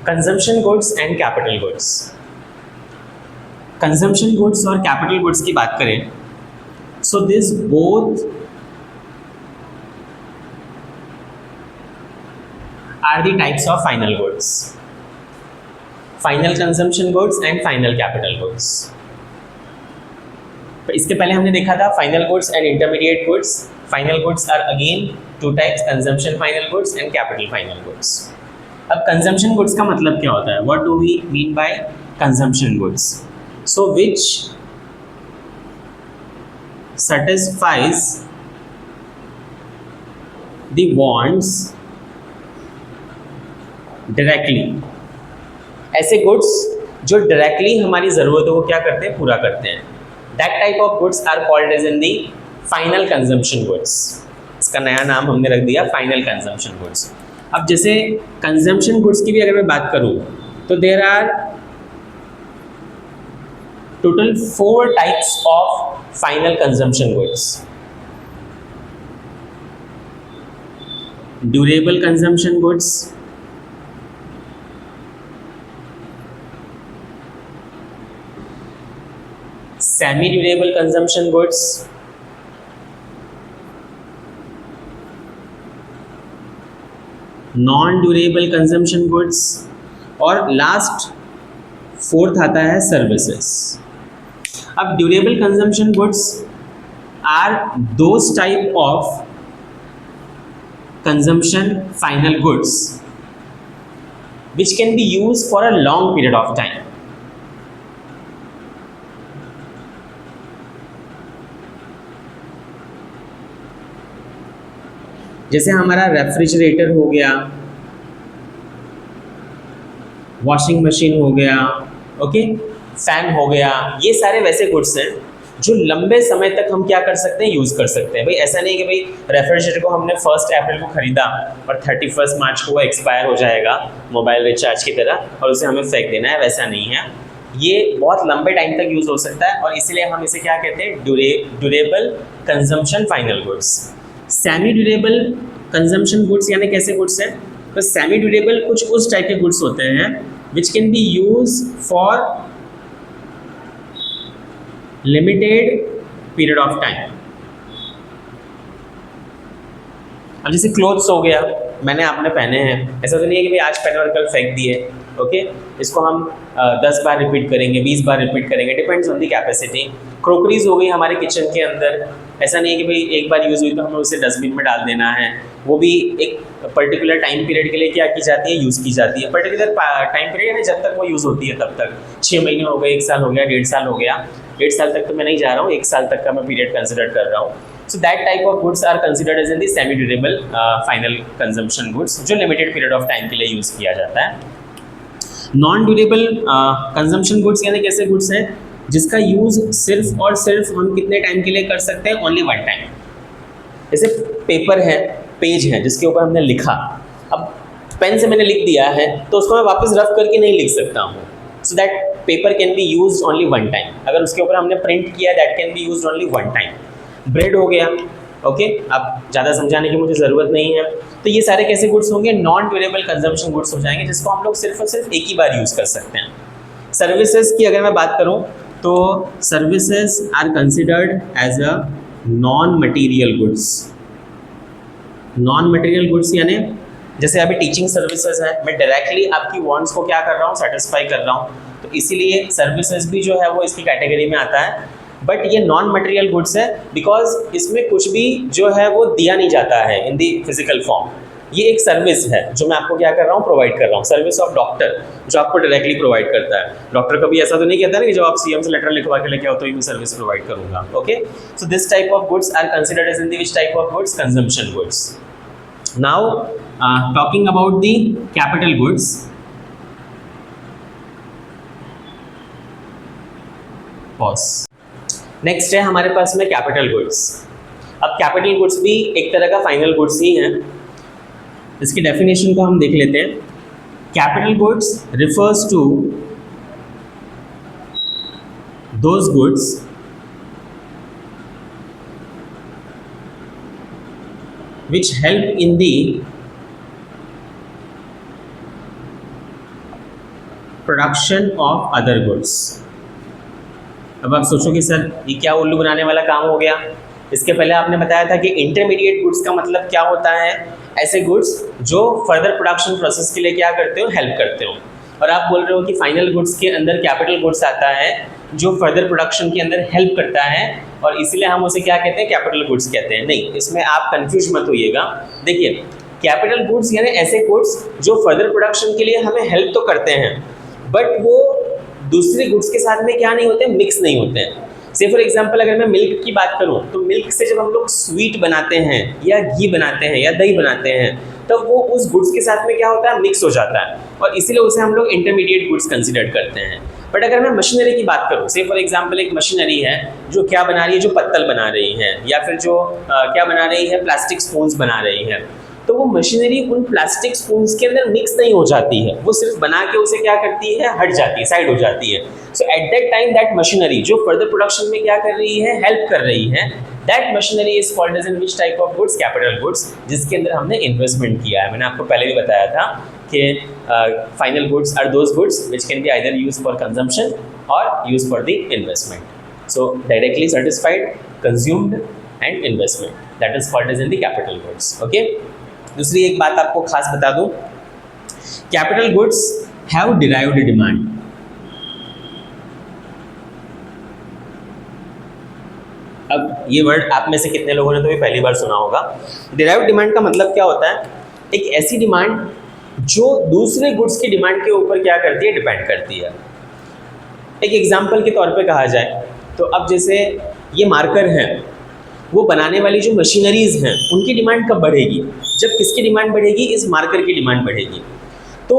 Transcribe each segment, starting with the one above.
Consumption goods and capital goods. Consumption goods और capital goods की बात करें, so this both are the types of final goods, final consumption goods and final capital goods. तो इसके पहले हमने देखा था final goods and intermediate goods. Final goods are again two types, consumption final goods and capital final goods. अब consumption goods का मतलब क्या होता है? What do we mean by consumption goods? So which satisfies the wants directly, ऐसे goods जो directly हमारी ज़रूरतों को क्या करते हैं? पूरा करते हैं। That type of goods are called as in the final consumption goods. इसका नया नाम हमने रख दिया फाइनल कंजम्पशन गुड्स। अब जैसे कंजम्पशन गुड्स की भी अगर मैं बात करूं तो there are total 4 types of final consumption goods. Durable consumption goods, semi durable consumption goods, non durable consumption goods और लास्ट 4th आता है सर्विसेज। अब durable consumption goods are those type of consumption final goods which can be used for a long period of time. जैसे हमारा refrigerator हो गया, washing machine हो गया, ओके, फैन हो गया, ये सारे वैसे गुड्स हैं जो लंबे समय तक हम क्या कर सकते हैं? यूज़ कर सकते हैं। भाई ऐसा नहीं कि भाई रेफ्रिजरेटर को हमने 1 अप्रैल को ख़रीदा और 31 मार्च को वो एक्सपायर हो जाएगा मोबाइल रिचार्ज की तरह और उसे हमें फेंक देना है, वैसा नहीं है। ये बहुत लंबे टाइम तक यूज़ हो सकता है और इसीलिए हम इसे क्या कहते हैं? Durable consumption final goods. Semi durable consumption goods यानी कैसे गुड्स हैं? तो सेमी ड्यूरेबल कुछ उस टाइप के गुड्स होते हैं विच can B use for limited period of time. अब जैसे क्लोथ्स हो गया, मैंने आपने पहने हैं, ऐसा तो नहीं है कि भाई आज पहने और कल फेंक दिए, ओके, इसको हम 10 बार रिपीट करेंगे, 20 बार रिपीट करेंगे, डिपेंड्स ऑन दी कैपेसिटी। क्रोकरीज हो गई हमारे किचन के अंदर, ऐसा नहीं है कि भाई एक बार यूज़ हुई तो हमें उसे डस्टबिन में डाल देना है, वो भी एक पर्टिकुलर टाइम पीरियड के लिए क्या की जाती है? यूज़ की जाती है। पर्टिकुलर टाइम पीरियड है जब तक वो यूज़ होती है तब तक, 6 महीने हो गए, 1 साल हो गया, 1.5 साल हो गया, 1.5 साल तक तो मैं नहीं जा रहा हूँ, 1 साल तक का मैं पीरियड कंसिडर कर रहा हूँ। So that type of goods are considered as in the semi durable final consumption goods, जो लिमिटेड पीरियड ऑफ टाइम के लिए यूज़ किया जाता है। नॉन ड्यूरेबल कंजम्पशन गुड्स यानी कैसे गुड्स हैं जिसका यूज़ सिर्फ और सिर्फ हम कितने टाइम के लिए कर सकते हैं? Only 1 time. जैसे पेपर है, पेज है जिसके ऊपर हमने लिखा, अब पेन से मैंने लिख दिया है तो उसको मैं वापस रफ करके नहीं लिख सकता हूँ। So that paper can be use only 1 time. अगर उसके ऊपर हमने प्रिंट किया, that can be use only 1 time. Bread हो गया, ओके, अब ज़्यादा समझाने की मुझे ज़रूरत नहीं है। तो ये सारे कैसे गुड्स होंगे? नॉन ड्यूरेबल कंजम्पशन गुड्स हो जाएंगे जिसको हम लोग सिर्फ और सिर्फ एक ही बार यूज़ कर सकते हैं। सर्विसेज की अगर मैं बात करूँ तो services are considered as a non material goods. Non material goods यानी जैसे अभी टीचिंग सर्विसेज है, मैं डायरेक्टली आपकी वांट्स को क्या कर रहा हूँ? सेटिस्फाई कर रहा हूँ, तो इसीलिए सर्विसेज भी जो है वो इसकी कैटेगरी में आता है। बट ये नॉन मटेरियल गुड्स है बिकॉज इसमें कुछ भी जो है वो दिया नहीं जाता है इन दी फिजिकल फॉर्म। ये एक सर्विस है जो मैं आपको क्या कर रहा हूँ? प्रोवाइड कर रहा हूँ। सर्विस ऑफ डॉक्टर जो आपको डायरेक्टली प्रोवाइड करता है। डॉक्टर कभी ऐसा तो नहीं कहता ना कि जब आप सीएम से लेटर लिखवा के लेके आओ तो ही मैं सर्विस प्रोवाइड करूँगा, okay. So this type of goods are considered as in the which type of goods? Consumption goods. Now talking about the capital goods, pause. Next है हमारे पास में कैपिटल गुड्स। अब कैपिटल गुड्स भी एक तरह का फाइनल गुड्स ही हैं। इसकी डेफिनेशन को हम देख लेते हैं। Capital goods refers to those goods which help in the production of other goods. अब आप सोचोगे सर ये क्या उल्लू बनाने वाला काम हो गया। इसके पहले आपने बताया था कि इंटरमीडिएट गुड्स का मतलब क्या होता है, ऐसे गुड्स जो फर्दर प्रोडक्शन प्रोसेस के लिए क्या करते हो, हेल्प करते हो। और आप बोल रहे हो कि फाइनल गुड्स के अंदर कैपिटल गुड्स आता है जो फर्दर प्रोडक्शन के अंदर हेल्प करता है और इसीलिए हम उसे क्या कहते हैं, कैपिटल गुड्स कहते हैं। नहीं, इसमें आप कंफ्यूज मत होइएगा। देखिए कैपिटल गुड्स यानी ऐसे गुड्स जो फर्दर प्रोडक्शन के लिए हमें हेल्प तो करते हैं बट वो दूसरे गुड्स के साथ में क्या नहीं होते, मिक्स नहीं होते हैं। से फॉर एग्जांपल अगर मैं मिल्क की बात करूं तो मिल्क से जब हम लोग स्वीट बनाते हैं या घी बनाते हैं या दही बनाते हैं तो वो उस गुड्स के साथ में क्या होता है, मिक्स हो जाता है और इसीलिए उसे हम लोग इंटरमीडिएट गुड्स कंसिडर करते हैं। बट अगर मैं मशीनरी की बात करूं, से फॉर एग्जांपल एक मशीनरी है जो क्या बना रही है, जो पत्तल बना रही है या फिर जो क्या बना रही है, प्लास्टिक स्पून्स बना रही है, तो वो मशीनरी उन प्लास्टिक स्पून्स के अंदर मिक्स नहीं हो जाती है, वो सिर्फ बना के उसे क्या करती है, हट जाती है, साइड हो जाती है। So at that time that machinery जो फर्दर प्रोडक्शन में क्या कर रही है, हेल्प कर रही है, that machinery is called as in which type of goods, capital goods, जिसके अंदर हमने इन्वेस्टमेंट किया है। मैंने आपको पहले भी बताया था कि final goods are those goods which can be either use for consumption और use for the investment. So directly satisfied, consumed and investment, that is called as in the capital goods. Okay, दूसरी एक बात आपको खास बता दूं, capital goods have derived demand. अब ये वर्ड आप में से कितने लोगों ने तो भी पहली बार सुना होगा। डिराइव्ड डिमांड का मतलब क्या होता है, एक ऐसी डिमांड जो दूसरे गुड्स की डिमांड के ऊपर क्या करती है, डिपेंड करती है। एक एग्जाम्पल के तौर पे कहा जाए तो अब जैसे ये मार्कर हैं, वो बनाने वाली जो मशीनरीज हैं उनकी डिमांड कब बढ़ेगी, जब किसकी डिमांड बढ़ेगी, इस मार्कर की डिमांड बढ़ेगी। तो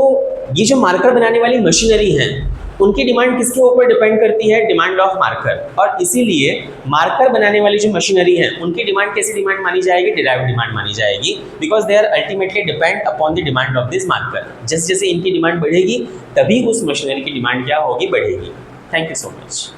ये जो मार्कर बनाने वाली मशीनरी हैं उनकी डिमांड किसके ऊपर डिपेंड करती है, डिमांड ऑफ मार्कर। और इसीलिए मार्कर बनाने वाली जो मशीनरी है उनकी डिमांड कैसी डिमांड मानी जाएगी, डिराइव्ड डिमांड मानी जाएगी, because they are ultimately depend upon the demand of this market. जैसे जैसे इनकी डिमांड बढ़ेगी तभी उस मशीनरी की डिमांड क्या होगी, बढ़ेगी। Thank you so much.